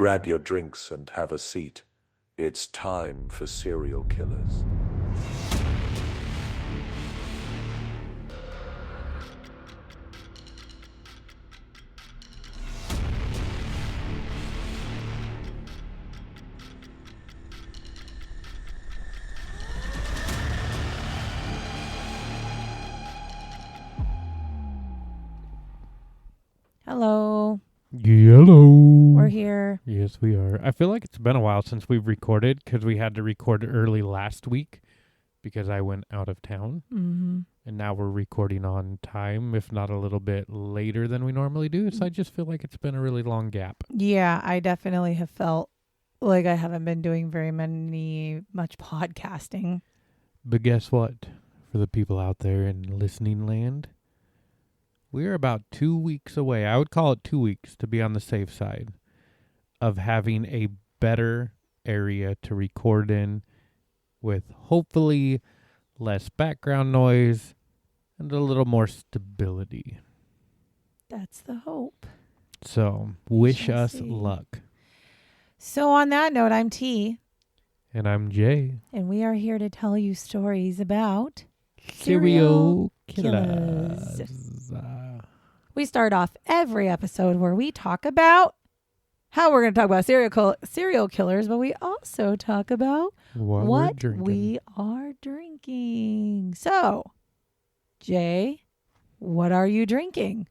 Grab your drinks and have a seat. It's time for serial killers. Hello. Hello. We're here. Yes, we are. I feel like it's been a while since we've recorded because we had to record early last week because I went out of town. Mm-hmm. And now we're recording on time, if not a little bit later than we normally do. So I just feel like it's been a really long gap. Yeah, I definitely have felt like I haven't been doing much podcasting. But guess what? For the people out there in listening land, we're about 2 weeks away. I would call it 2 weeks to be on the safe side of having a better area to record in with hopefully less background noise and a little more stability. That's the hope. So wish shall us see. luck. So on that note, I'm T, And I'm Jay. and we are here to tell you stories about Serial killers. killers. We start off every episode where we talk about how we're going to talk about serial killers, but we also talk about What what we're drinking. we are drinking. So, Jay, what are you drinking?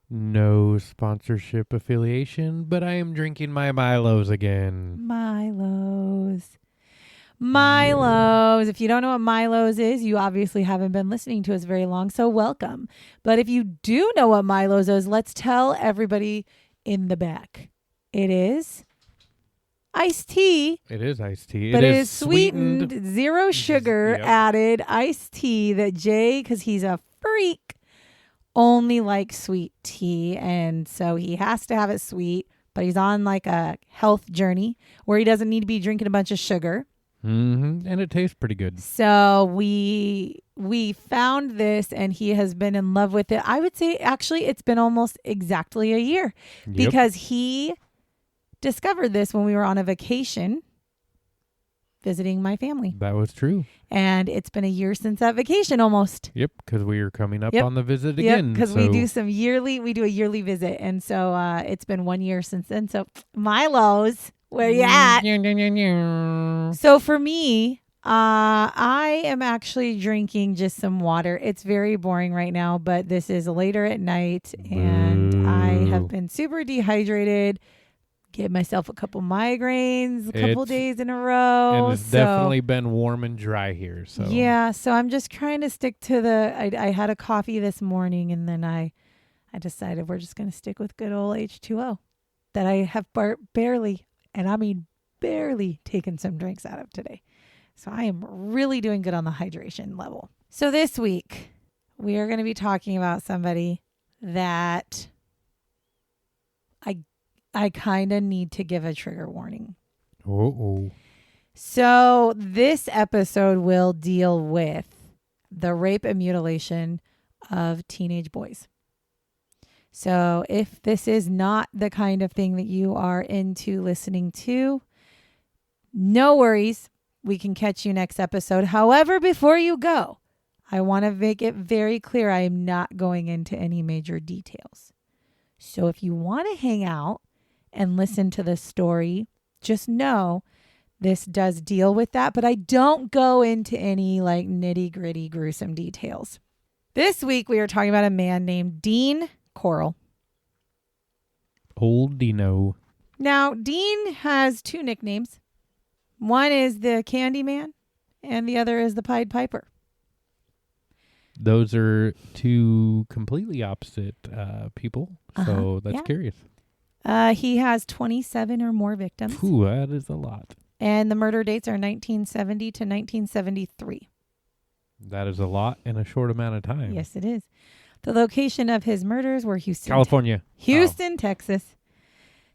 No sponsorship affiliation, but I am drinking my Milos again. Milos. If you don't know what Milos is, you obviously haven't been listening to us very long, so welcome. But if you do know what Milos is, let's tell everybody in the back. It is iced tea. It is iced tea. But it is sweetened, zero sugar Yep. added iced tea that Jay, because he's a freak, only likes sweet tea. And so he has to have it sweet, but he's on like a health journey where he doesn't need to be drinking a bunch of sugar. Mm-hmm. And it tastes pretty good. So we found this and he has been in love with it. I would say actually it's been almost exactly a year because he discovered this when we were on a vacation visiting my family. That was true. And it's been a year since that vacation almost. Yep, because we are coming up Yep. on the visit again. Because we do a yearly visit. And so it's been 1 year since then. So Milo's, where you at? So for me, I am actually drinking just some water. It's very boring right now, but this is later at night and I have been super dehydrated. Get myself a couple migraines, a couple days in a row. And it's definitely been warm and dry here. So yeah, so I'm just trying to stick to I had a coffee this morning and then I decided we're just going to stick with good old H2O that I have barely, and I mean barely, taken some drinks out of today. So I am really doing good on the hydration level. So this week, we are going to be talking about somebody that I kind of need to give a trigger warning. Uh-oh. So this episode will deal with the rape and mutilation of teenage boys. So if this is not the kind of thing that you are into listening to, no worries. We can catch you next episode. However, before you go, I want to make it very clear I am not going into any major details. So if you want to hang out and listen to the story, just know this does deal with that, but I don't go into any like nitty gritty gruesome details. This week we are talking about a man named Dean Corll. Old Dino. Now, Dean has two nicknames. One is the Candyman and the other is the Pied Piper. Those are two completely opposite people. So that's curious. He has 27 or more victims. Ooh, that is a lot. And the murder dates are 1970 to 1973. That is a lot in a short amount of time. Yes, it is. The location of his murders were Houston, California. Texas.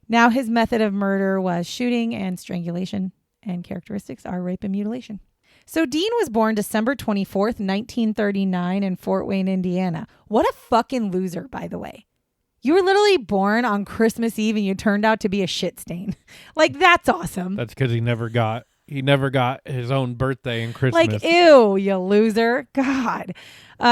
Now his method of murder was shooting and strangulation, and characteristics are rape and mutilation. So Dean was born December 24th, 1939 in Fort Wayne, Indiana. What a fucking loser, by the way. You were literally born on Christmas Eve and you turned out to be a shit stain. Like, that's awesome. That's because he never got his own birthday and Christmas. Like, ew, you loser. God.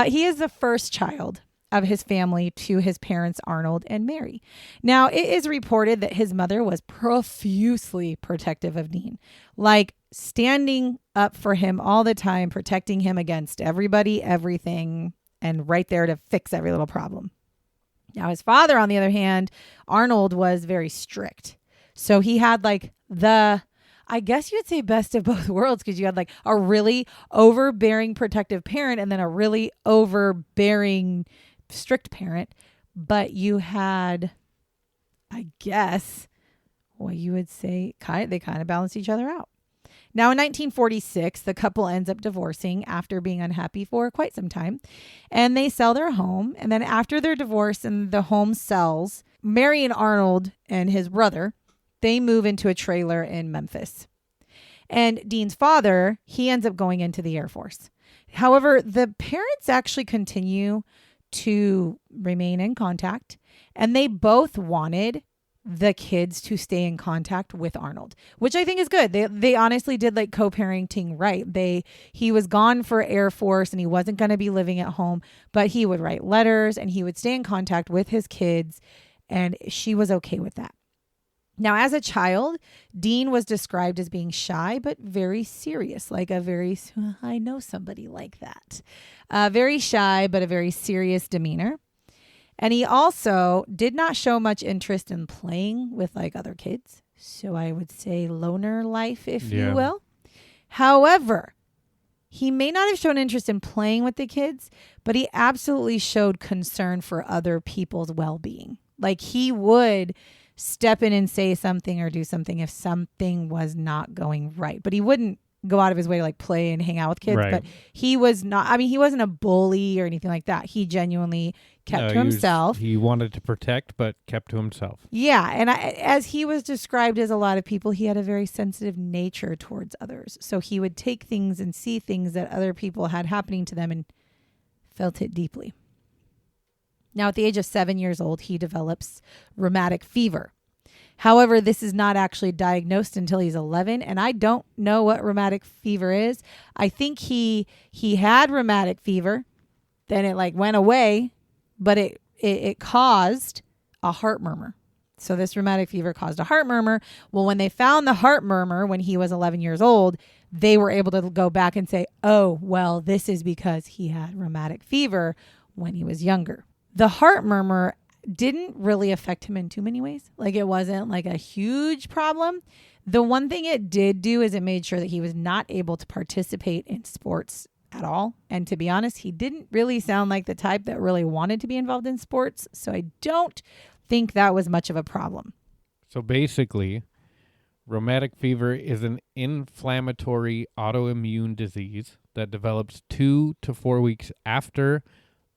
He is the first child of his family to his parents, Arnold and Mary. Now, it is reported that his mother was profusely protective of Dean, like standing up for him all the time, protecting him against everybody, everything, and right there to fix every little problem. Now, his father, on the other hand, Arnold, was very strict. So he had like I guess you'd say best of both worlds, because you had like a really overbearing protective parent and then a really overbearing strict parent. But you had, I guess, what you would say, they kind of balance each other out. Now, in 1946, the couple ends up divorcing after being unhappy for quite some time, and they sell their home. And then after their divorce and the home sells, Mary and Arnold and his brother, they move into a trailer in Memphis. And Dean's father, he ends up going into the Air Force. However, the parents actually continue to remain in contact, and they both wanted the kids to stay in contact with Arnold, which I think is good. They honestly did like co-parenting right. He was gone for Air Force and he wasn't going to be living at home, but he would write letters and he would stay in contact with his kids, and she was okay with that. Now, as a child, Dean was described as being shy, but very serious, like I know somebody like that. Very shy, but a very serious demeanor. And he also did not show much interest in playing with like other kids. So I would say loner life, if you will. However, he may not have shown interest in playing with the kids, but he absolutely showed concern for other people's well-being. Like, he would step in and say something or do something if something was not going right. But he wouldn't go out of his way to like play and hang out with kids. Right. But he was not, he wasn't a bully or anything like that. He genuinely kept to himself. He wanted to protect, but kept to himself. Yeah. And as he was described as a lot of people, he had a very sensitive nature towards others. So he would take things and see things that other people had happening to them and felt it deeply. Now, at the age of 7 years old, he develops rheumatic fever. However, this is not actually diagnosed until he's 11, and I don't know what rheumatic fever is. I think he had rheumatic fever, then it like went away, but it caused a heart murmur. So this rheumatic fever caused a heart murmur. Well, when they found the heart murmur when he was 11 years old, they were able to go back and say, oh, well, this is because he had rheumatic fever when he was younger. The heart murmur didn't really affect him in too many ways. Like, it wasn't like a huge problem. The one thing it did do is it made sure that he was not able to participate in sports at all. And to be honest, he didn't really sound like the type that really wanted to be involved in sports. So I don't think that was much of a problem. So basically, rheumatic fever is an inflammatory autoimmune disease that develops 2 to 4 weeks after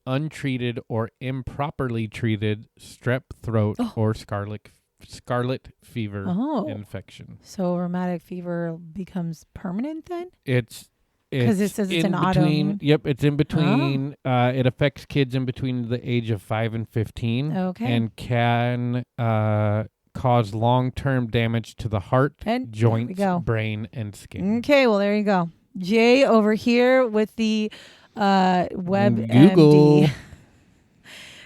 untreated or improperly treated strep throat or scarlet fever infection. So rheumatic fever becomes permanent then? It's because it says it's an autoimmune. autoimmune. Yep, it's in between. It affects kids in between the age of 5 and 15. Okay. And can cause long-term damage to the heart, and joints, brain, and skin. Okay, well, there you go. Jay over here with the Google.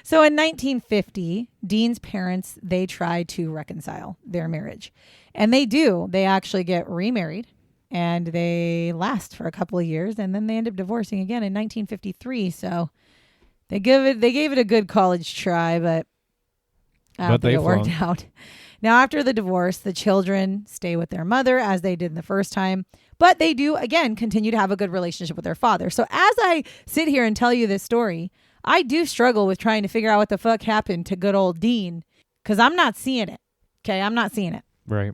So in 1950, Dean's parents, they try to reconcile their marriage. And they do. They actually get remarried. And they last for a couple of years. And then they end up divorcing again in 1953. So they gave it a good college try, but I don't think it worked out. Now, after the divorce, the children stay with their mother as they did in the first time. But they do, again, continue to have a good relationship with their father. So as I sit here and tell you this story, I do struggle with trying to figure out what the fuck happened to good old Dean, because I'm not seeing it. Okay, I'm not seeing it. Right.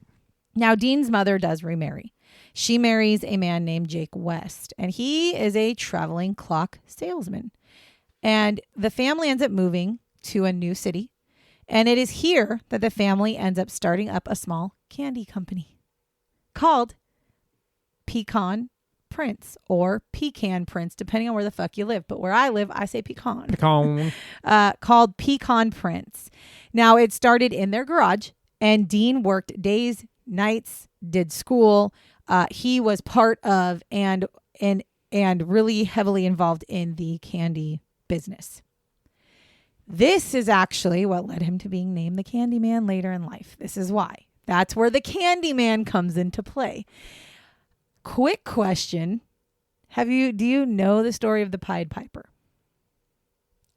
Now, Dean's mother does remarry. She marries a man named Jake West, and he is a traveling clock salesman. And the family ends up moving to a new city. And it is here that the family ends up starting up a small candy company called Pecan Prince or Pecan Prince, depending on where the fuck you live. But where I live, I say pecan. Pecan. Called Pecan Prince. Now, it started in their garage, and Dean worked days, nights, did school. He was part of and really heavily involved in the candy business. This is actually what led him to being named the Candyman later in life. This is why. That's where the Candyman comes into play. Quick question. Do you know the story of the Pied Piper?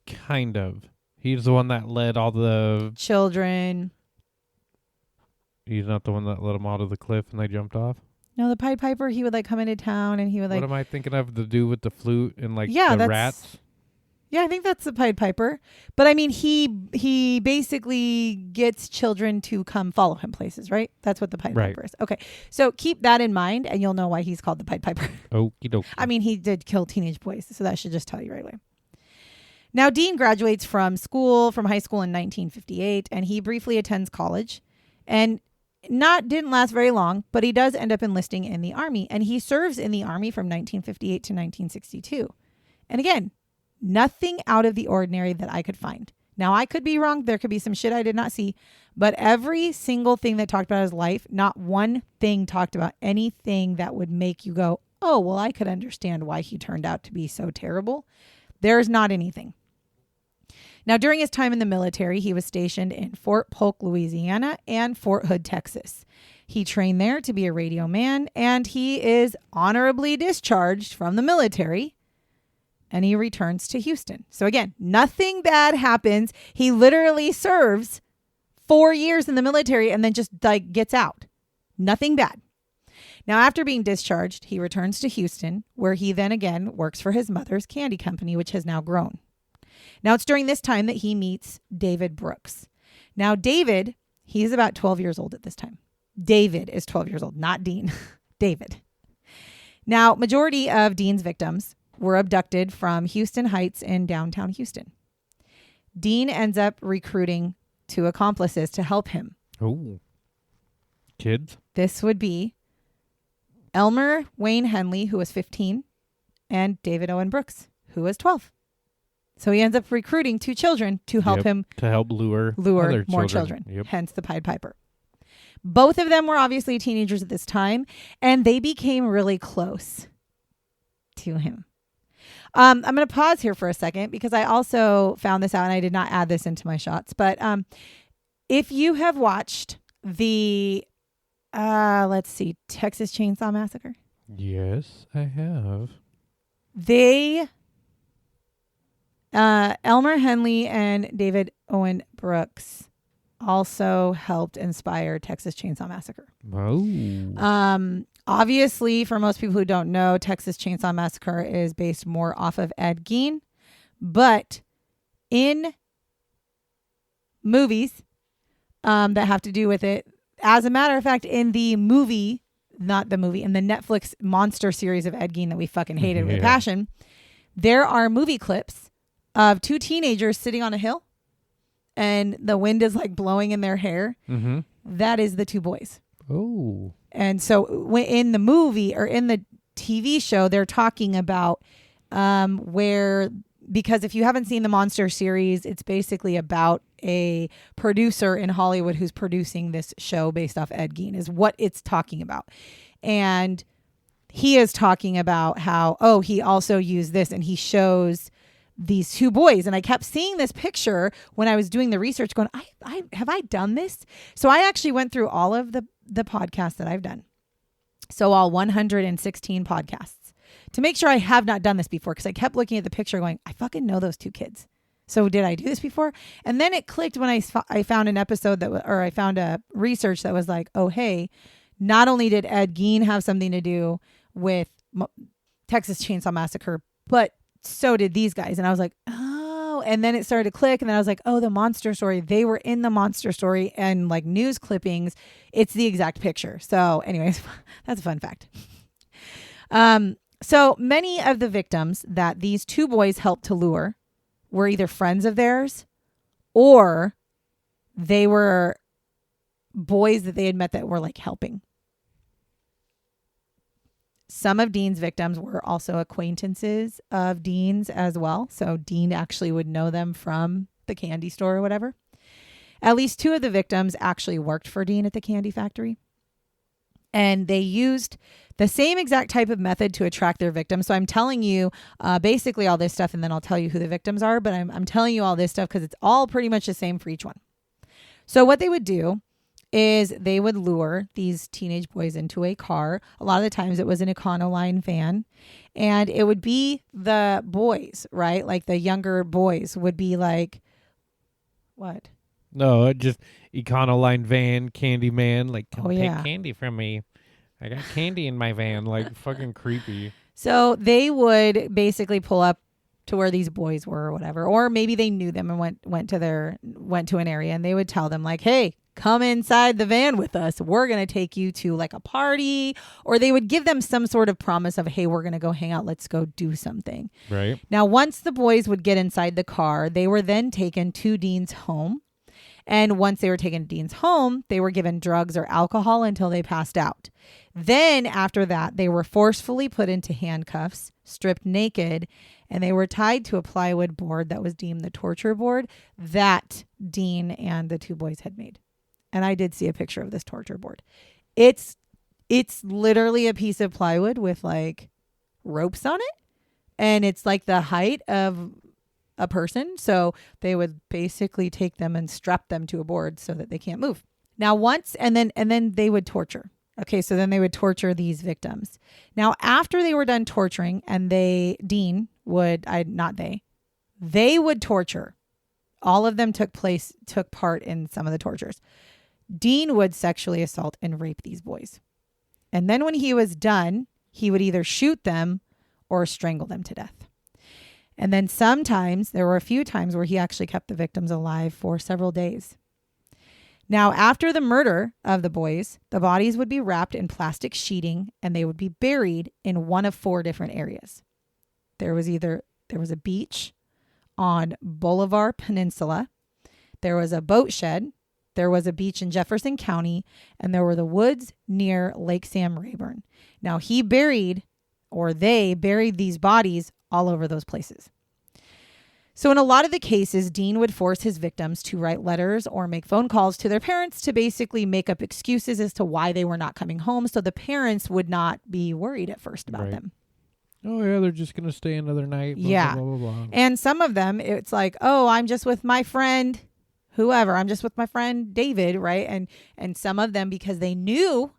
Kind of. He's the one that led all the children. He's not the one that led them out of the cliff and they jumped off? No, the Pied Piper, he would like come into town and he would like... What am I thinking of? The dude with the flute and like the rats? Yeah, I think that's the Pied Piper. But I mean, he basically gets children to come follow him places, right? That's what the Pied Piper is. Okay, so keep that in mind and you'll know why he's called the Pied Piper. Okie dokie. I mean, he did kill teenage boys, so that should just tell you right away. Now, Dean graduates from high school in 1958, and he briefly attends college. And didn't last very long, but he does end up enlisting in the Army, and he serves in the Army from 1958 to 1962. And again, nothing out of the ordinary that I could find. Now, I could be wrong. There could be some shit I did not see, but every single thing that talked about his life, not one thing talked about anything that would make you go, oh, well, I could understand why he turned out to be so terrible. There's not anything. Now, during his time in the military, he was stationed in Fort Polk, Louisiana, and Fort Hood, Texas. He trained there to be a radio man, and he is honorably discharged from the military, and he returns to Houston. So again, nothing bad happens. He literally serves 4 years in the military and then just like gets out. Nothing bad. Now, after being discharged, he returns to Houston, where he then again works for his mother's candy company, which has now grown. Now, it's during this time that he meets David Brooks. Now, David, he's about 12 years old at this time. David is 12 years old, not Dean. David. Now, majority of Dean's victims were abducted from Houston Heights in downtown Houston. Dean ends up recruiting 2 accomplices to help him. Oh, kids? This would be Elmer Wayne Henley, who was 15, and David Owen Brooks, who was 12. So he ends up recruiting 2 children to help him. To help lure more children. Yep. Hence the Pied Piper. Both of them were obviously teenagers at this time, and they became really close to him. I'm going to pause here for a second because I also found this out, and I did not add this into my shots. But if you have watched the, Texas Chainsaw Massacre. Yes, I have. Elmer Henley and David Owen Brooks also helped inspire Texas Chainsaw Massacre. Oh. Obviously, for most people who don't know, Texas Chainsaw Massacre is based more off of Ed Gein. But in movies that have to do with it, as a matter of fact, in the movie, in the Netflix monster series of Ed Gein that we fucking hated with passion, there are movie clips of 2 teenagers sitting on a hill and the wind is like blowing in their hair. Mm-hmm. That is the 2 boys. Oh. And so in the movie or in the TV show, they're talking about because if you haven't seen the monster series, it's basically about a producer in Hollywood who's producing this show based off Ed Gein is what it's talking about. And he is talking about how, he also used this, and he shows these 2 boys. And I kept seeing this picture when I was doing the research going, have I done this? So I actually went through all of the podcasts that I've done. So all 116 podcasts to make sure I have not done this before. Cause I kept looking at the picture going, I fucking know those 2 kids. So did I do this before? And then it clicked when I found an episode I found a research that was like, oh, hey, not only did Ed Gein have something to do with Texas Chainsaw Massacre, but so did these guys. And I was like, oh, and then it started to click. And then I was like, oh, the monster story. They were in the monster story and like news clippings. It's the exact picture. So anyways, that's a fun fact. So many of the victims that these 2 boys helped to lure were either friends of theirs or they were boys that they had met that were like helping. some of Dean's victims were also acquaintances of Dean's as well. So Dean actually would know them from the candy store or whatever. At least 2 of the victims actually worked for Dean at the candy factory. And they used the same exact type of method to attract their victims. So I'm telling you basically all this stuff, and then I'll tell you who the victims are. But I'm telling you all this stuff because it's all pretty much the same for each one. So what they would do is they would lure these teenage boys into a car. A lot of the times it was an Econoline van. And it would be the boys, right? Like the younger boys would be like, what? No, just Econoline van, candy man, like, come take yeah. candy from me. I got candy in my van, like fucking creepy. So they would basically pull up to where these boys were or whatever, or maybe they knew them and went to an area, and they would tell them like, hey, come inside the van with us. We're going to take you to like a party, or they would give them some sort of promise of, hey, we're going to go hang out. Let's go do something. Right. Now, once the boys would get inside the car, they were then taken to Dean's home. And once they were taken to Dean's home, they were given drugs or alcohol until they passed out. Then after that, they were forcefully put into handcuffs, stripped naked, and they were tied to a plywood board that was deemed the torture board that Dean and the 2 boys had made. And I did see a picture of this torture board. It's literally a piece of plywood with like ropes on it. And it's like the height of a person. So they would basically take them and strap them to a board so that they can't move. Now and then they would torture. Okay. So then they would torture these victims. Now, after they were done torturing, and they would torture. All of them took part in some of the tortures. Dean would sexually assault and rape these boys. And then when he was done, he would either shoot them or strangle them to death. And then sometimes, there were a few times where he actually kept the victims alive for several days. Now, after the murder of the boys, the bodies would be wrapped in plastic sheeting and they would be buried in one of 4 different areas. There was a beach on Boulevard Peninsula. There was a boat shed. There was a beach in Jefferson County, and there were the woods near Lake Sam Rayburn. Now, they buried these bodies all over those places. So in a lot of the cases, Dean would force his victims to write letters or make phone calls to their parents to basically make up excuses as to why they were not coming home, so the parents would not be worried at first about them. Oh, yeah, they're just going to stay another night. Blah, yeah. Blah, blah, blah, blah. And some of them, it's like, oh, I'm just with my friend, whoever. I'm just with my friend David, right? And some of them, because they knew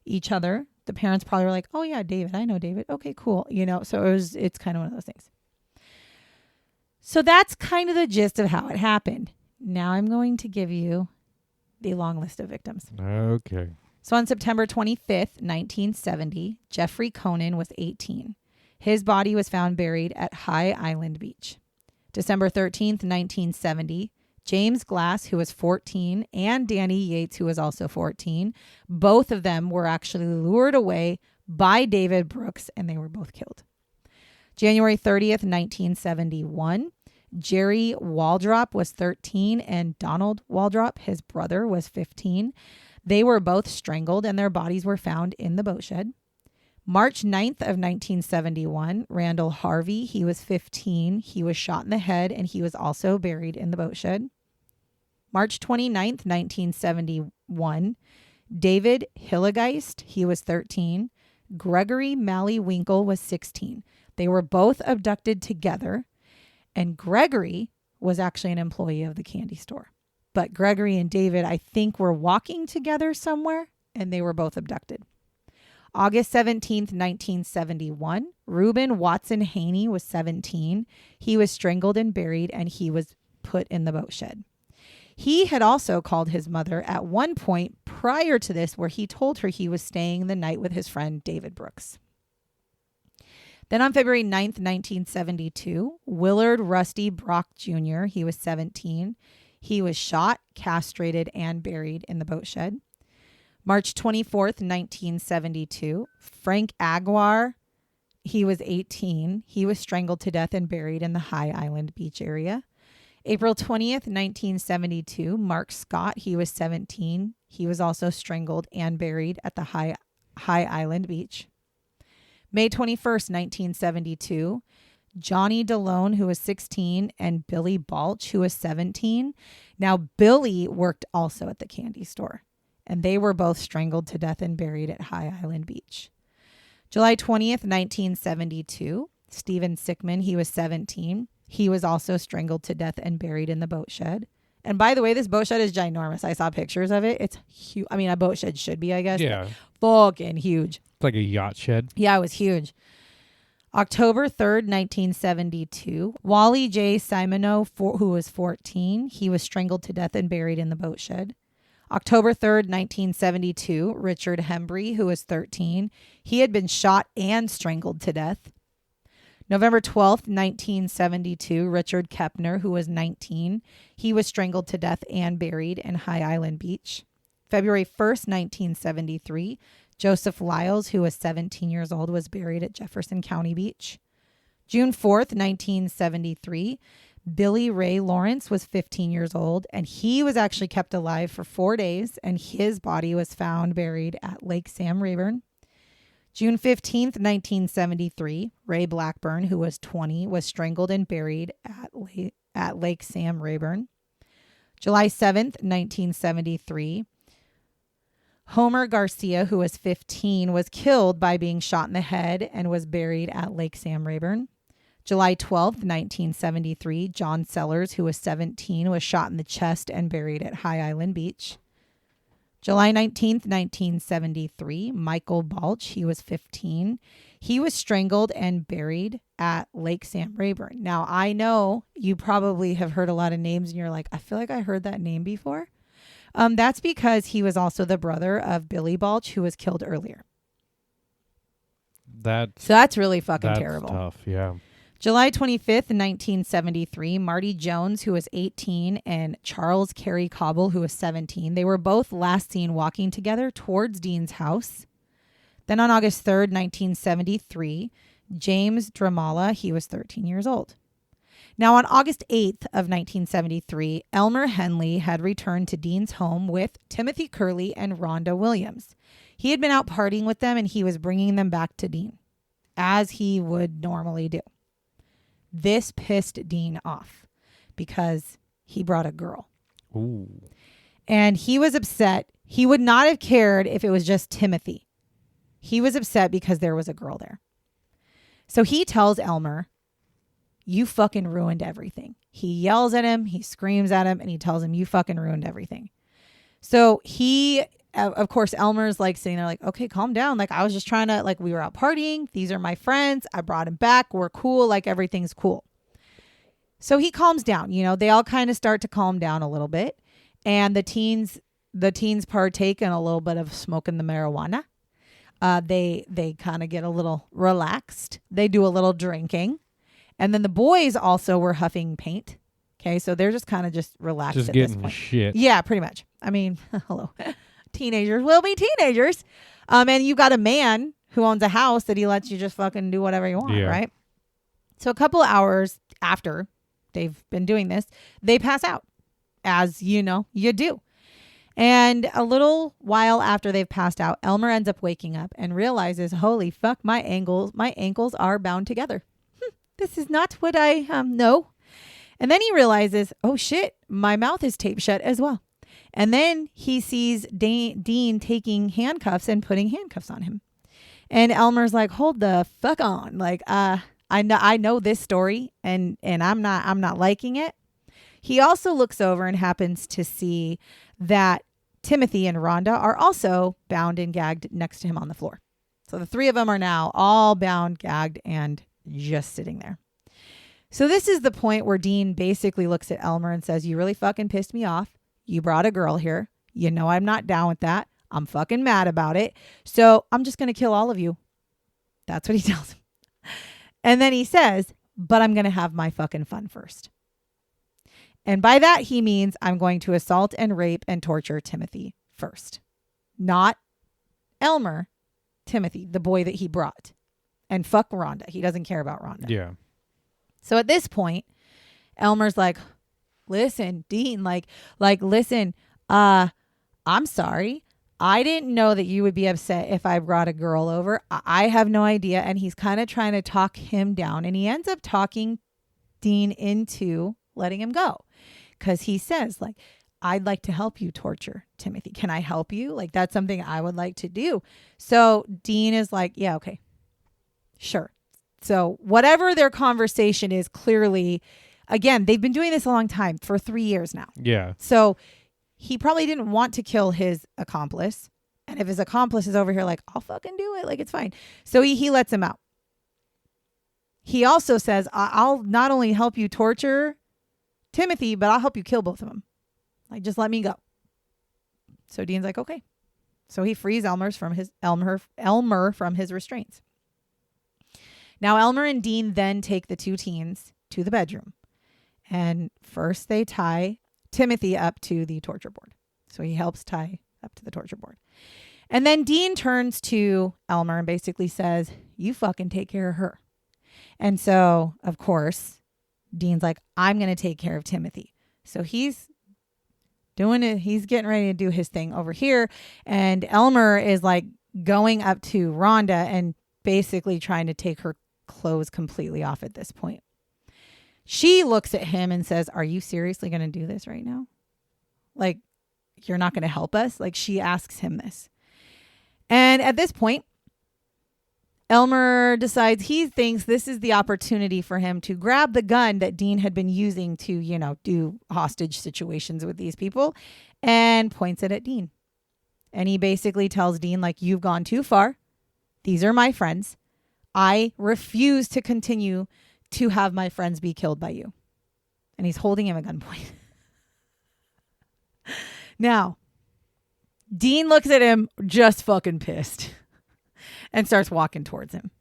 each other, the parents probably were like, oh, yeah, David. I know David. Okay, cool. So it's kind of one of those things. So that's kind of the gist of how it happened. Now I'm going to give you the long list of victims. Okay. So on September 25th, 1970, Jeffrey Conan was 18. His body was found buried at High Island Beach. December 13th, 1970, James Glass, who was 14, and Danny Yates, who was also 14, both of them were actually lured away by David Brooks, and they were both killed. January 30th, 1971, Jerry Waldrop was 13, and Donald Waldrop, his brother, was 15. They were both strangled, and their bodies were found in the boat shed. March 9th of 1971, Randall Harvey, he was 15. He was shot in the head, and he was also buried in the boat shed. March 29th, 1971, David Hillegeist, he was 13. Gregory Malley-Winkle was 16. They were both abducted together, and Gregory was actually an employee of the candy store. But Gregory and David, I think, were walking together somewhere, and they were both abducted. August 17th, 1971, Reuben Watson Haney was 17. He was strangled and buried, and he was put in the boat shed. He had also called his mother at one point prior to this, where he told her he was staying the night with his friend David Brooks. Then on February 9th, 1972, Willard Rusty Brock Jr., he was 17. He was shot, castrated, and buried in the boat shed. March 24th, 1972, Frank Aguiar, he was 18. He was strangled to death and buried in the High Island Beach area. April 20th, 1972, Mark Scott, he was 17. He was also strangled and buried at the High Island Beach. May 21st, 1972, Johnny DeLone, who was 16, and Billy Balch, who was 17. Now, Billy worked also at the candy store, and they were both strangled to death and buried at High Island Beach. July 20th, 1972, Stephen Sickman, he was 17. He was also strangled to death and buried in the boat shed. And by the way, this boat shed is ginormous. I saw pictures of it. It's huge. I mean, a boat shed should be, I guess. Yeah. Fucking huge. It's like a yacht shed. Yeah, it was huge. October 3rd, 1972, Wally J. Simoneau, who was 14, he was strangled to death and buried in the boat shed. October 3rd, 1972, Richard Hembry, who was 13, he had been shot and strangled to death. November 12th, 1972, Richard Kepner, who was 19, he was strangled to death and buried in High Island Beach. February 1st, 1973, Joseph Lyles, who was 17 years old, was buried at Jefferson County Beach. June 4th, 1973, Billy Ray Lawrence was 15 years old, and he was actually kept alive for 4 days, and his body was found buried at Lake Sam Rayburn. June 15th, 1973, Ray Blackburn, who was 20, was strangled and buried at Lake Sam Rayburn. July 7th, 1973, Homer Garcia, who was 15, was killed by being shot in the head and was buried at Lake Sam Rayburn. July 12th, 1973, John Sellers, who was 17, was shot in the chest and buried at High Island Beach. July 19th, 1973, Michael Balch, he was 15. He was strangled and buried at Lake Sam Rayburn. Now, I know you probably have heard a lot of names and you're like, I feel like I heard that name before. That's because he was also the brother of Billy Balch, who was killed earlier. So that's really fucking terrible. That's tough, yeah. July 25th, 1973, Marty Jones, who was 18, and Charles Carey Cobble, who was 17. They were both last seen walking together towards Dean's house. Then on August 3rd, 1973, James Dramala, he was 13 years old. Now on August 8th of 1973, Elmer Henley had returned to Dean's home with Timothy Curley and Rhonda Williams. He had been out partying with them and he was bringing them back to Dean, as he would normally do. This pissed Dean off because he brought a girl. Ooh. And he was upset. He would not have cared if it was just Timothy. He was upset because there was a girl there. So he tells Elmer, you fucking ruined everything. He yells at him, he screams at him, and he tells him, you fucking ruined everything. So he, of course, Elmer's like sitting there like, okay, calm down. Like, I was just trying to, like, we were out partying. These are my friends. I brought him back. We're cool. Like, everything's cool. So he calms down. You know, they all kind of start to calm down a little bit. And the teens partake in a little bit of smoking the marijuana. They kind of get a little relaxed. They do a little drinking. And then the boys also were huffing paint. Okay, so they're just kind of just relaxed just at this getting point. shit. Yeah, pretty much. I mean, hello. Teenagers will be teenagers. And you got a man who owns a house that he lets you just fucking do whatever you want, right? So a couple hours after they've been doing this, they pass out, as you know you do. And a little while after they've passed out, Elmer ends up waking up and realizes, holy fuck, my ankles are bound together. This is not what I know. And then he realizes, oh shit, my mouth is taped shut as well. And then he sees Dean taking handcuffs and putting handcuffs on him. And Elmer's like, hold the fuck on. Like, I know this story and I'm not liking it. He also looks over and happens to see that Timothy and Rhonda are also bound and gagged next to him on the floor. So the three of them are now all bound, gagged, and just sitting there. So this is the point where Dean basically looks at Elmer and says, you really fucking pissed me off. You brought a girl here. You know I'm not down with that. I'm fucking mad about it. So I'm just going to kill all of you. That's what he tells him. And then he says, but I'm going to have my fucking fun first. And by that, he means I'm going to assault and rape and torture Timothy first. Not Elmer, Timothy, the boy that he brought. And fuck Rhonda. He doesn't care about Rhonda. Yeah. So at this point, Elmer's like, listen, Dean, listen, I'm sorry. I didn't know that you would be upset if I brought a girl over. I have no idea. And he's kind of trying to talk him down. And he ends up talking Dean into letting him go. Because he says, like, I'd like to help you torture Timothy. Can I help you? Like, that's something I would like to do. So Dean is like, yeah, okay, sure. So whatever their conversation is, clearly, again, they've been doing this a long time, for 3 years now. Yeah. So he probably didn't want to kill his accomplice. And if his accomplice is over here like, I'll fucking do it, like, it's fine. So he lets him out. He also says, I'll not only help you torture Timothy, but I'll help you kill both of them. Like, just let me go. So Dean's like, okay. So he frees Elmer from his restraints. Now Elmer and Dean then take the two teens to the bedroom. And first they tie Timothy up to the torture board. So he helps tie up to the torture board. And then Dean turns to Elmer and basically says, you fucking take care of her. And so, of course, Dean's like, I'm going to take care of Timothy. So he's doing it. He's getting ready to do his thing over here. And Elmer is like going up to Rhonda and basically trying to take her clothes completely off at this point. She looks at him and says, are you seriously going to do this right now? Like, you're not going to help us? Like, she asks him this. And at this point, Elmer decides he thinks this is the opportunity for him to grab the gun that Dean had been using to, do hostage situations with these people, and points it at Dean. And he basically tells Dean, like, you've gone too far. These are my friends. I refuse to continue to have my friends be killed by you. And he's holding him at gunpoint. Now, Dean looks at him just fucking pissed and starts walking towards him.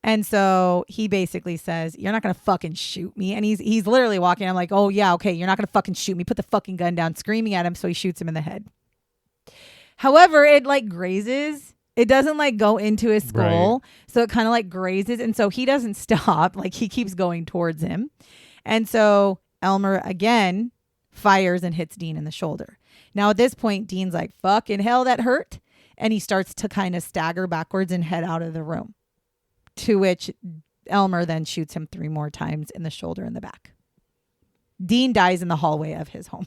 And so he basically says, you're not going to fucking shoot me. And he's literally walking. I'm like, oh yeah, okay, you're not going to fucking shoot me. Put the fucking gun down, screaming at him. So he shoots him in the head. However, it like grazes. It doesn't like go into his skull. Right. So it kind of like grazes. And so he doesn't stop. Like, he keeps going towards him. And so Elmer again fires and hits Dean in the shoulder. Now at this point, Dean's like, fucking hell, that hurt. And he starts to kind of stagger backwards and head out of the room. To which Elmer then shoots him 3 more times in the shoulder and the back. Dean dies in the hallway of his home.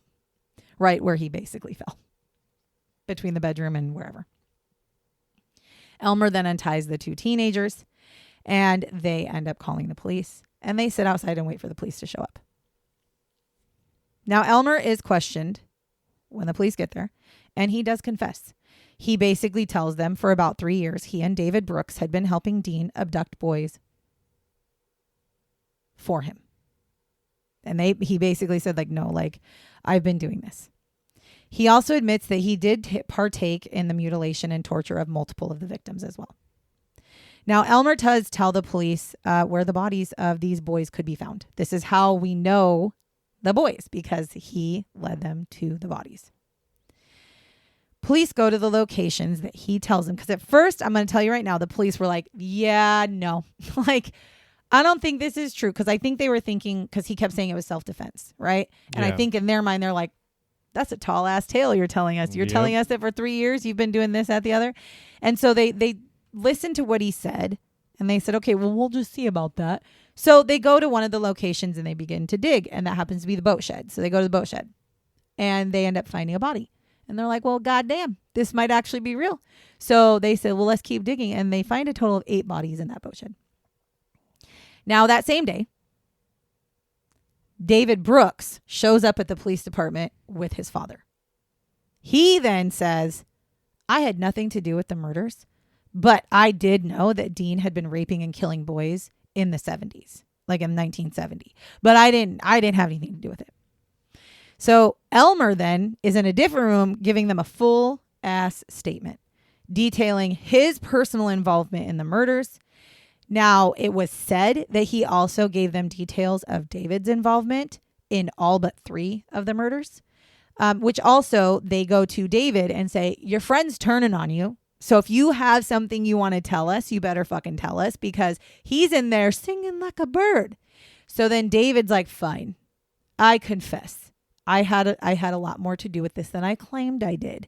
Right where he basically fell. Between the bedroom and wherever. Elmer then unties the 2 teenagers. And they end up calling the police. And they sit outside and wait for the police to show up. Now Elmer is questioned when the police get there. And he does confess. He basically tells them for about 3 years, he and David Brooks had been helping Dean abduct boys for him. And he basically said, like, no, like, I've been doing this. He also admits that he did partake in the mutilation and torture of multiple of the victims as well. Now, Elmer does tell the police where the bodies of these boys could be found. This is how we know the boys, because he led them to the bodies. Police go to the locations that he tells them. Because at first, I'm going to tell you right now, the police were like, yeah, no. Like, I don't think this is true. Because I think they were thinking, because he kept saying it was self-defense, right? And I think in their mind, they're like, that's a tall ass tale you're telling us. You're telling us that for 3 years you've been doing this, that, the other. And so they listened to what he said. And they said, okay, well, we'll just see about that. So they go to one of the locations and they begin to dig. And that happens to be the boat shed. So they go to the boat shed. And they end up finding a body. And they're like, well, goddamn, this might actually be real. So they said, well, let's keep digging. And they find a total of 8 bodies in that boat shed. Now, that same day, David Brooks shows up at the police department with his father. He then says, I had nothing to do with the murders, but I did know that Dean had been raping and killing boys in the 70s, like in 1970. But I didn't have anything to do with it. So Elmer then is in a different room giving them a full ass statement detailing his personal involvement in the murders. Now, it was said that he also gave them details of David's involvement in all but 3 of the murders, which also they go to David and say, your friend's turning on you. So if you have something you want to tell us, you better fucking tell us, because he's in there singing like a bird. So then David's like, fine, I confess. I had a lot more to do with this than I claimed I did.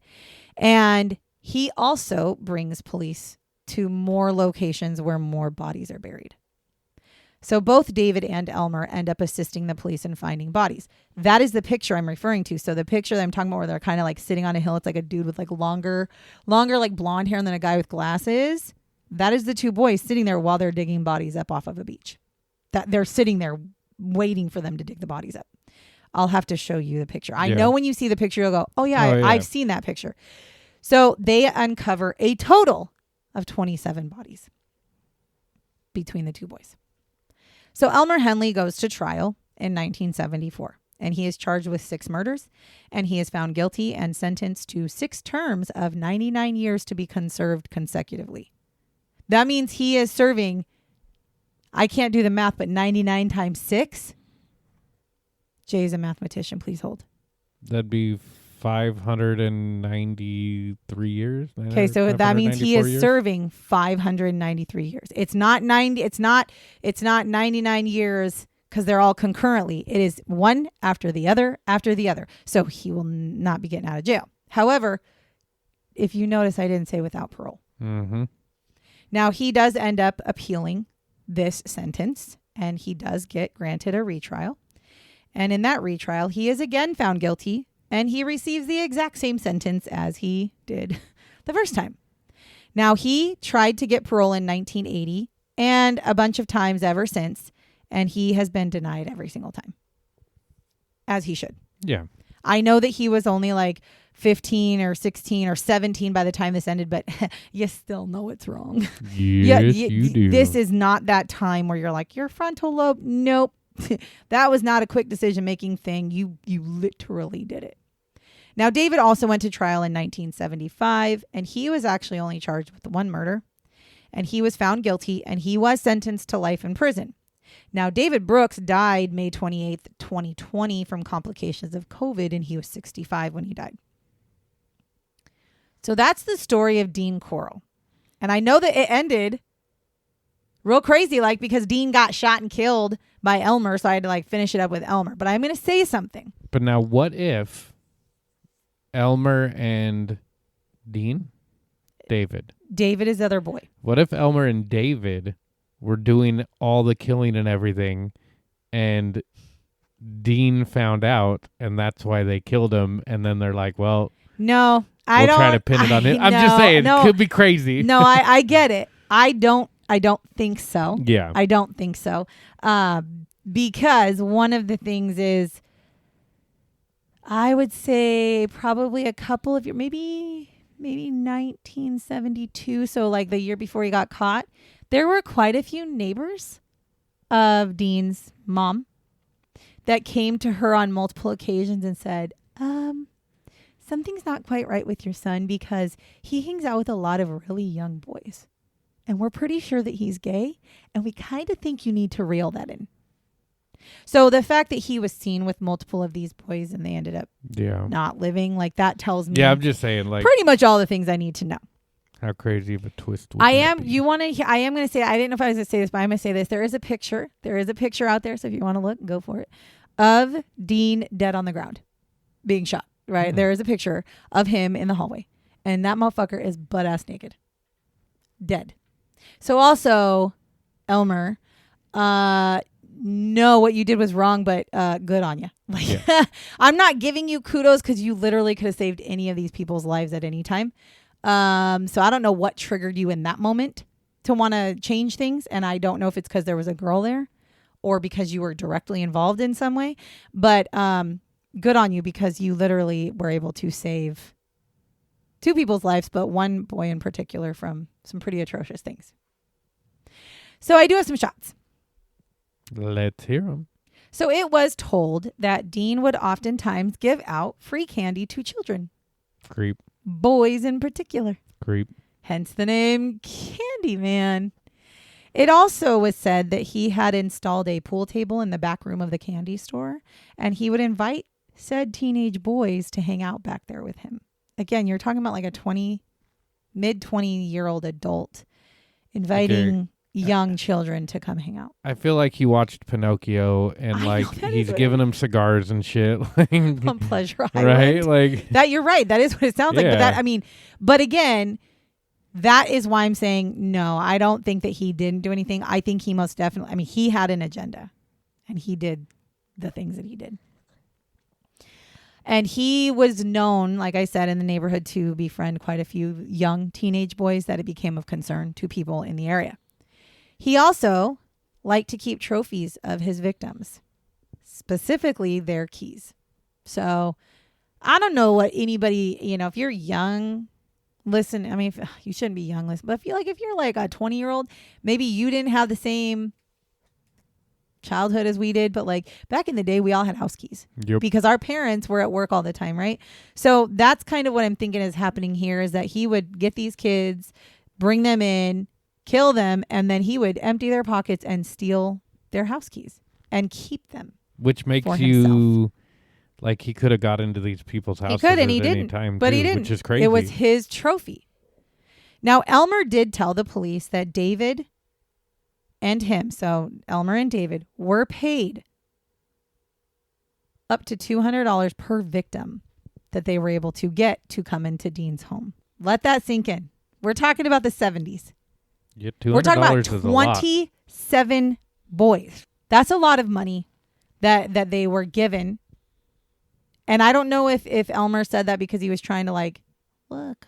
And He also brings police to more locations where more bodies are buried. So both David and Elmer end up assisting the police in finding bodies. That is the picture I'm referring to. So the picture that I'm talking about where they're kind of like sitting on a hill, it's like a dude with like longer like blonde hair and then a guy with glasses. That is the two boys sitting there while they're digging bodies up off of a beach. That they're sitting there waiting for them to dig the bodies up. I'll have to show you the picture. I know when you see the picture, you'll go, oh yeah, I've seen that picture. So they uncover a total of 27 bodies between the two boys. So Elmer Henley goes to trial in 1974, and he is charged with 6 murders, and he is found guilty and sentenced to 6 terms of 99 years to be conserved consecutively. That means he is serving, I can't do the math, but 99 times 6. Jay's a mathematician. Please hold. That'd be 593 years. Okay, so that means he is serving 593 years. It's not 90. It's not 99 years because they're all concurrently. It is one after the other after the other. So he will not be getting out of jail. However, if you notice, I didn't say without parole. Mm-hmm. Now he does end up appealing this sentence, and he does get granted a retrial. And in that retrial, he is again found guilty. And he receives the exact same sentence as he did the first time. Now, he tried to get parole in 1980 and a bunch of times ever since. And he has been denied every single time. As he should. Yeah. I know that he was only like 15 or 16 or 17 by the time this ended, but you still know it's wrong. Yes, you do. This is not that time where you're like, your frontal lobe. Nope. That was not a quick decision-making thing. You literally did it. Now, David also went to trial in 1975, and he was actually only charged with 1 murder, and he was found guilty, and he was sentenced to life in prison. Now, David Brooks died May 28th, 2020 from complications of COVID, and he was 65 when he died. So that's the story of Dean Corll. And I know that it ended real crazy, like because Dean got shot and killed by Elmer, so I had to like finish it up with Elmer. But I'm going to say something. But now what if Elmer and David is the other boy. What if Elmer and David were doing all the killing and everything, and Dean found out, and that's why they killed him, and then they're like, well, no, we'll try to pin it on him. I'm just saying, it could be crazy. No, I get it. I don't think so. Yeah. I don't think so. Because one of the things is, I would say probably a couple of years, maybe 1972. So like the year before he got caught, there were quite a few neighbors of Dean's mom that came to her on multiple occasions and said, something's not quite right with your son because he hangs out with a lot of really young boys. And we're pretty sure that he's gay. And we kind of think you need to reel that in. So the fact that he was seen with multiple of these boys and they ended up not living, like that tells me. Yeah, I'm just saying, like pretty much all the things I need to know. How crazy of a twist would I that am. be? You want to? I am going to say. I didn't know if I was going to say this, but I'm going to say this. There is a picture. There is a picture out there. So if you want to look, go for it. Of Dean dead on the ground, being shot. Right. Mm-hmm. There is a picture of him in the hallway, and that motherfucker is butt ass naked, dead. So also, Elmer, no, what you did was wrong, but good on you. Like, yeah. I'm not giving you kudos because you literally could have saved any of these people's lives at any time. So I don't know what triggered you in that moment to want to change things. And I don't know if it's because there was a girl there or because you were directly involved in some way. But good on you because you literally were able to save 2 people's lives, but 1 boy in particular from some pretty atrocious things. So I do have some shots. Let's hear them. So it was told that Dean would oftentimes give out free candy to children. Creep. Boys in particular. Creep. Hence the name Candyman. It also was said that he had installed a pool table in the back room of the candy store, and he would invite said teenage boys to hang out back there with him. Again, you're talking about like a mid 20-year-old adult inviting young children to come hang out. I feel like he watched Pinocchio and I like know, that he's is what giving them cigars and shit. Like, On Pleasure Island. right? Like That you're right. That is what it sounds like. But Yeah. that, I mean, but again, that is why I'm saying no. I don't think that he didn't do anything. I think he most definitely. I mean, he had an agenda, and he did the things that he did. And he was known, like I said, in the neighborhood to befriend quite a few young teenage boys that it became of concern to people in the area. He also liked to keep trophies of his victims, specifically their keys. So I don't know what anybody, if you're young, listen, I mean, you shouldn't be young, listen, but if you're like a 20-year-old, maybe you didn't have the same childhood as we did, but like back in the day, we all had house keys because our parents were at work all the time, right? So that's kind of what I'm thinking is happening here, is that he would get these kids, bring them in, kill them, and then he would empty their pockets and steal their house keys and keep them. which makes for you himself. like he could have got into these people's houses He could, and at he any didn't. time But too, he didn't. which is crazy. It was his trophy. Now, Elmer did tell the police that David and him, so Elmer and David, were paid up to $200 per victim that they were able to get to come into Dean's home. Let that sink in. We're talking about the 70s. Yeah, $200 We're talking about is a lot. 27 boys. That's a lot of money that they were given. And I don't know if Elmer said that because he was trying to like, look,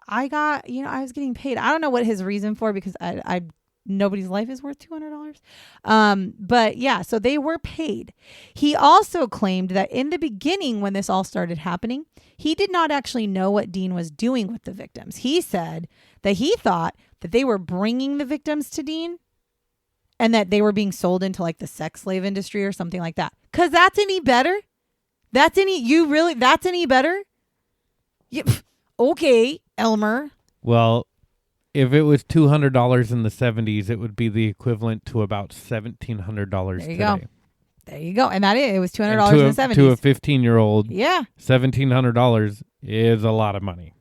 I got, I was getting paid. I don't know what his reason for, because I nobody's life is worth $200. But yeah, so they were paid. He also claimed that in the beginning, when this all started happening, he did not actually know what Dean was doing with the victims. He said that he thought that they were bringing the victims to Dean and that they were being sold into like the sex slave industry or something like that. 'Cause that's any better? That's any better? Okay, Elmer. Well, if it was $200 in the 70s, it would be the equivalent to about $1,700 There you today. go. There you go. And that is, it was $200 And in the 70s. to a 15-year-old, Yeah. $1,700 is a lot of money.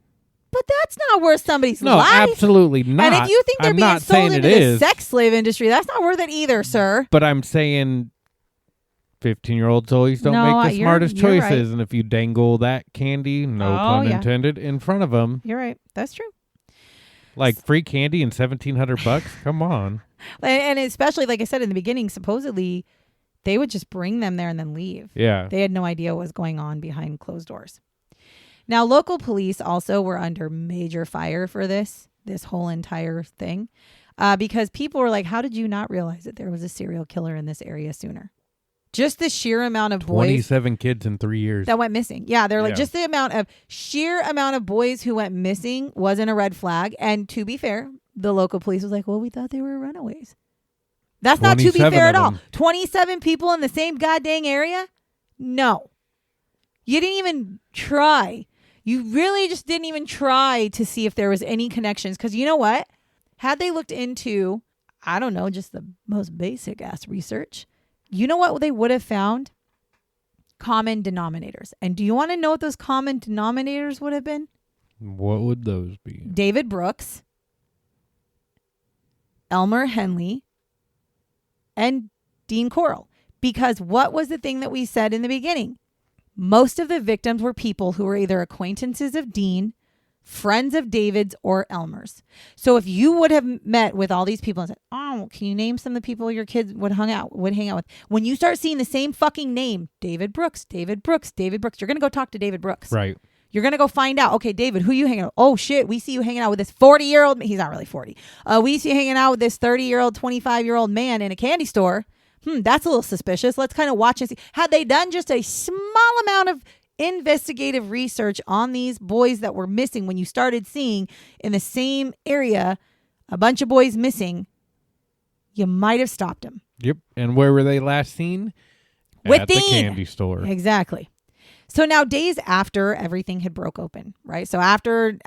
But that's not worth somebody's No, life. absolutely not. And if you think they're I'm being not sold saying into it the is, sex slave industry, that's not worth it either, sir. but I'm saying 15-year-olds always don't No, make the smartest you're choices. right. And if you dangle that candy, no pun yeah. intended, in front of them, You're right. That's true. like free candy and $1,700, come on. And especially, like I said in the beginning, supposedly they would just bring them there and then leave. Yeah. They had no idea what was going on behind closed doors. Now, local police also were under major fire for this whole entire thing, because people were like, how did you not realize that there was a serial killer in this area sooner? Just the sheer amount of boys 27 kids in 3 years. that went missing. Yeah, they're like, Yeah. just the sheer amount of boys who went missing wasn't a red flag. And to be fair, the local police was like, well, we thought they were runaways. That's not to be 27 fair at of all. them. 27 people in the same goddamn area? No. You didn't even try. You really just didn't even try to see if there was any connections. Because you know what? Had they looked into, I don't know, just the most basic ass research, you know what they would have found? Common denominators. And do you want to know what those common denominators would have been? What would those be? David Brooks, Elmer Henley, and Dean Corll. Because what was the thing that we said in the beginning? Most of the victims were people who were either acquaintances of Dean, friends of David's, or Elmer's. So if you would have met with all these people and said, oh, can you name some of the people your kids would hang out with? When you start seeing the same fucking name, David Brooks, you're going to go talk to David Brooks. Right. You're going to go find out, okay, David, who you hanging out with? Oh, shit, we see you hanging out with this 40-year-old. He's not really 40. We see you hanging out with this 30-year-old, 25-year-old man in a candy store. That's a little suspicious. Let's kind of watch and see. Had they done just a small amount of investigative research on these boys that were missing, when you started seeing in the same area a bunch of boys missing, you might have stopped them. Yep. And where were they last seen? With At Dean. the candy store. Exactly. So now, days after everything had broke open, right? So after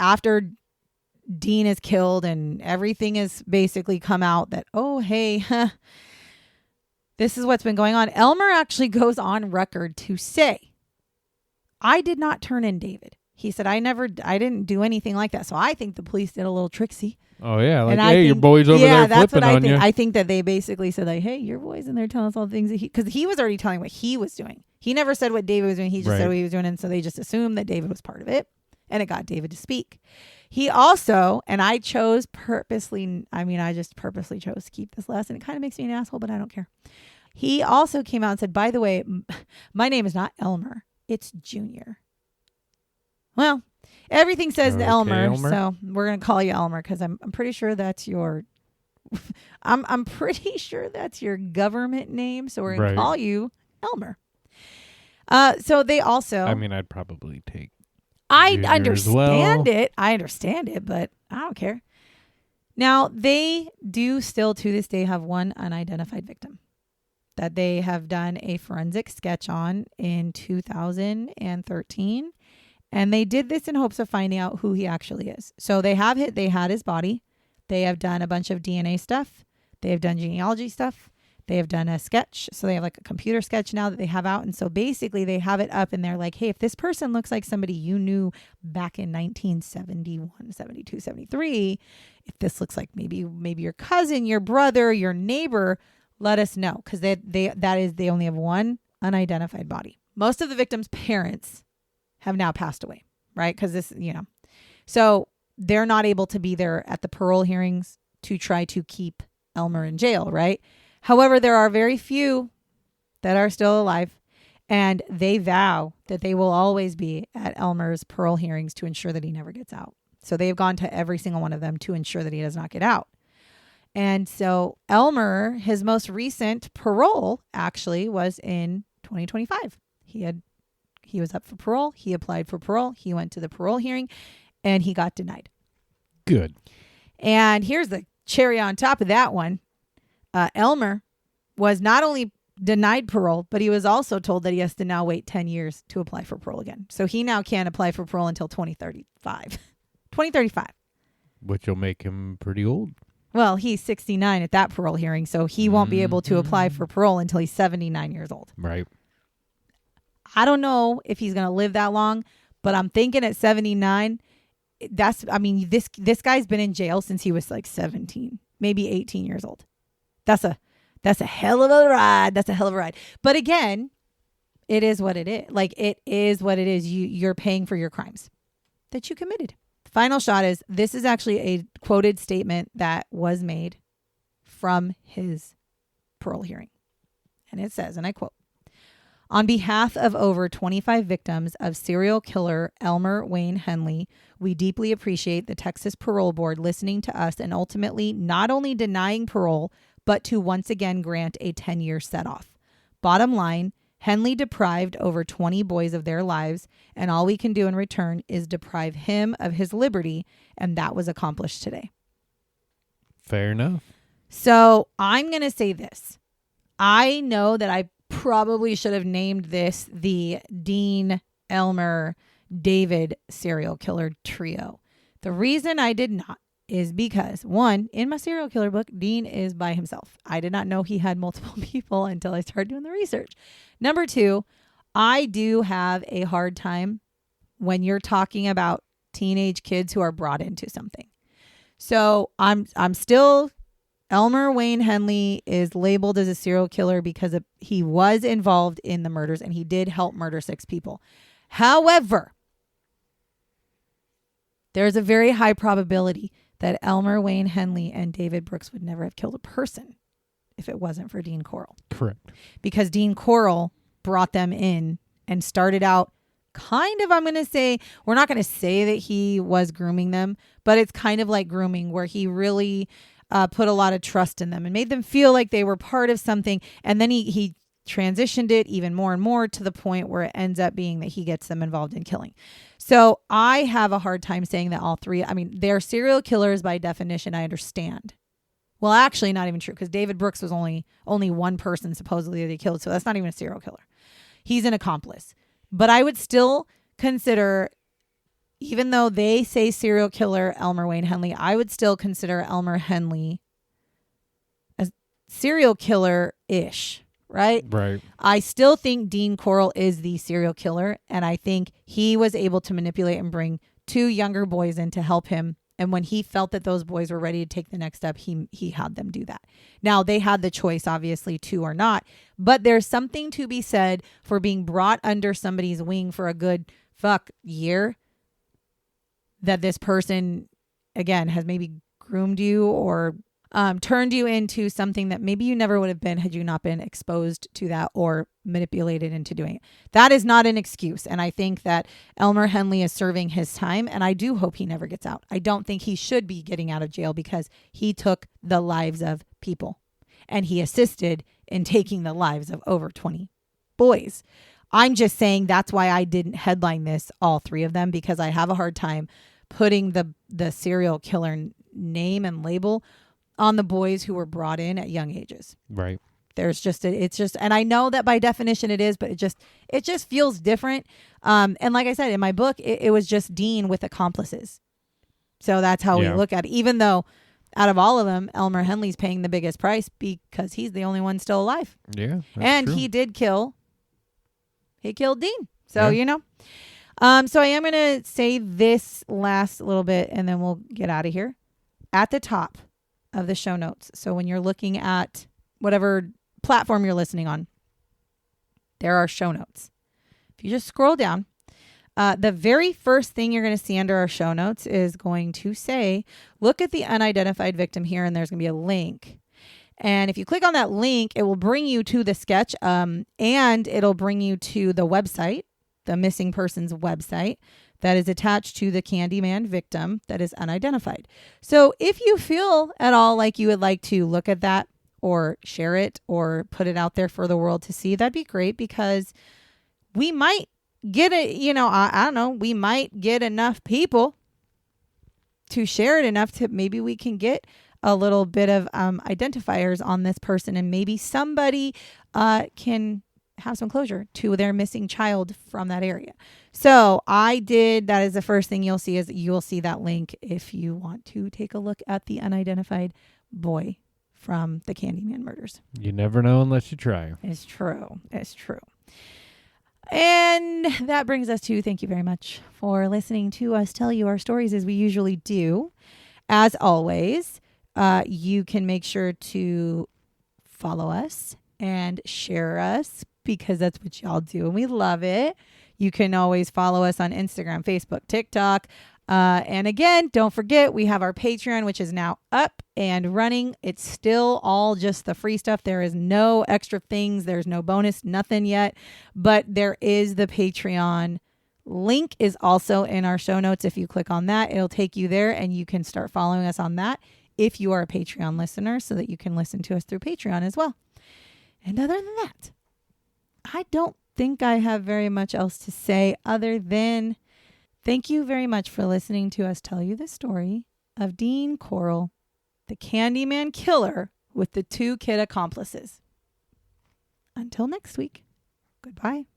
Dean is killed and everything has basically come out that, oh, hey, this is what's been going on. Elmer actually goes on record to say, I did not turn in David. He said, I didn't do anything like that. So I think the police did a little tricksy. Oh, yeah. Like, And hey, your boy's over there that's flipping what I on think. you. I think that they basically said, like, hey, your boy's in there telling us all the things that because he was already telling what he was doing. He never said what David was doing. He just said what he was doing. And so they just assumed that David was part of it. And it got David to speak. He also, and I just purposely chose to keep this last. And it kind of makes me an asshole, but I don't care. He also came out and said, by the way, my name is not Elmer. It's Junior. Well, everything says Okay, Elmer, Elmer. so we're gonna call you Elmer because I'm pretty sure that's your I'm pretty sure that's your government name, so we're gonna call you Elmer. So they also, I mean, I'd probably take. I Junior understand as well. it. I understand it, but I don't care. Now they do still to this day have one unidentified victim that they have done a forensic sketch on in 2013. And they did this in hopes of finding out who he actually is. So they had his body. They have done a bunch of DNA stuff. They have done genealogy stuff. They have done a sketch. So they have like a computer sketch now that they have out. And so basically they have it up and they're like, hey, if this person looks like somebody you knew back in 1971, 72, 73, if this looks like maybe your cousin, your brother, your neighbor, let us know. Because they only have one unidentified body. Most of the victims' parents have now passed away, right? Because this, so they're not able to be there at the parole hearings to try to keep Elmer in jail, right? However, there are very few that are still alive, and they vow that they will always be at Elmer's parole hearings to ensure that he never gets out. So they've gone to every single one of them to ensure that he does not get out. And so Elmer, his most recent parole was in 2025. He was up for parole. He applied for parole. He went to the parole hearing and he got denied. Good. And here's the cherry on top of that one. Elmer was not only denied parole, but he was also told that he has to now wait 10 years to apply for parole again. So he now can't apply for parole until 2035. 2035. Which will make him pretty old. Well, he's 69 at that parole hearing, so he won't be able to apply for parole until he's 79 years old. Right. I don't know if he's going to live that long, but I'm thinking at 79, this guy's been in jail since he was like 17, maybe 18 years old. That's a hell of a ride. That's a hell of a ride. But again, it is what it is. Like, it is what it is. You're paying for your crimes that you committed. The final shot is, this is actually a quoted statement that was made from his parole hearing. And it says, and I quote, "On behalf of over 25 victims of serial killer Elmer Wayne Henley, we deeply appreciate the Texas Parole Board listening to us and ultimately not only denying parole, but to once again grant a 10-year set-off. Bottom line, Henley deprived over 20 boys of their lives, and all we can do in return is deprive him of his liberty, and that was accomplished today." Fair enough. So I'm going to say this. I know that I probably should have named this the Dean, Elmer, David serial killer trio. The reason I did not is because, one, in my serial killer book, Dean is by himself. I did not know he had multiple people until I started doing the research. Number two, I do have a hard time when you're talking about teenage kids who are brought into something. So I'm still, Elmer Wayne Henley is labeled as a serial killer because he was involved in the murders and he did help murder 6 people. However, there's a very high probability that Elmer Wayne Henley and David Brooks would never have killed a person if it wasn't for Dean Corll. Correct. Because Dean Corll brought them in and started out kind of, I'm going to say, we're not going to say that he was grooming them, but it's kind of like grooming where he really put a lot of trust in them and made them feel like they were part of something. And then he transitioned it even more and more to the point where it ends up being that he gets them involved in killing. So I have a hard time saying that all three, they're serial killers by definition, I understand. Well, actually not even true, because David Brooks was only one person supposedly that he killed. So that's not even a serial killer. He's an accomplice. But I would still consider, even though they say serial killer Elmer Wayne Henley, I would still consider Elmer Henley a serial killer-ish. right? Right. I still think Dean Corll is the serial killer, and I think he was able to manipulate and bring 2 younger boys in to help him. And when he felt that those boys were ready to take the next step, he had them do that. Now, they had the choice, obviously, to or not. But there's something to be said for being brought under somebody's wing for a good year. That this person, again, has maybe groomed you or turned you into something that maybe you never would have been had you not been exposed to that or manipulated into doing it. That is not an excuse. And I think that Elmer Henley is serving his time, and I do hope he never gets out. I don't think he should be getting out of jail because he took the lives of people and he assisted in taking the lives of over 20 boys. I'm just saying that's why I didn't headline this, all 3 of them, because I have a hard time putting the serial killer name and label on the boys who were brought in at young ages. Right. There's just, and I know that by definition it is, but it just feels different. And like I said, in my book, it was just Dean with accomplices. So that's how we look at it. Even though out of all of them, Elmer Henley's paying the biggest price because he's the only one still alive. Yeah. And true. he killed Dean. So, so I am going to say this last little bit and then we'll get out of here. At the top of the show notes. So when you're looking at whatever platform you're listening on, there are show notes. If you just scroll down, the very first thing you're going to see under our show notes is going to say, look at the unidentified victim here, and there's going to be a link. And if you click on that link, it will bring you to the sketch, and it'll bring you to the website, the missing person's website, that is attached to the Candyman victim that is unidentified. So if you feel at all like you would like to look at that or share it or put it out there for the world to see, that'd be great, because we might get it, I don't know, we might get enough people to share it enough to maybe we can get a little bit of identifiers on this person, and maybe somebody can have some closure to their missing child from that area. So that is the first thing you'll see, is you'll see that link if you want to take a look at the unidentified boy from the Candyman murders. You never know unless you try. It's true. And that brings us to, thank you very much for listening to us tell you our stories as we usually do. As always, you can make sure to follow us and share us, because that's what y'all do and we love it. You can always follow us on Instagram, Facebook, TikTok. And again, don't forget, we have our Patreon, which is now up and running. It's still all just the free stuff. There is no extra things. There's no bonus, nothing yet. But there is the Patreon link is also in our show notes. If you click on that, it'll take you there and you can start following us on that if you are a Patreon listener, so that you can listen to us through Patreon as well. And other than that, I don't think I have very much else to say other than thank you very much for listening to us tell you the story of Dean Corll, the Candyman killer with the 2 kid accomplices. Until next week, goodbye.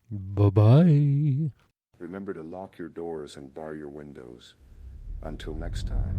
Bye-bye. Remember to lock your doors and bar your windows. Until next time.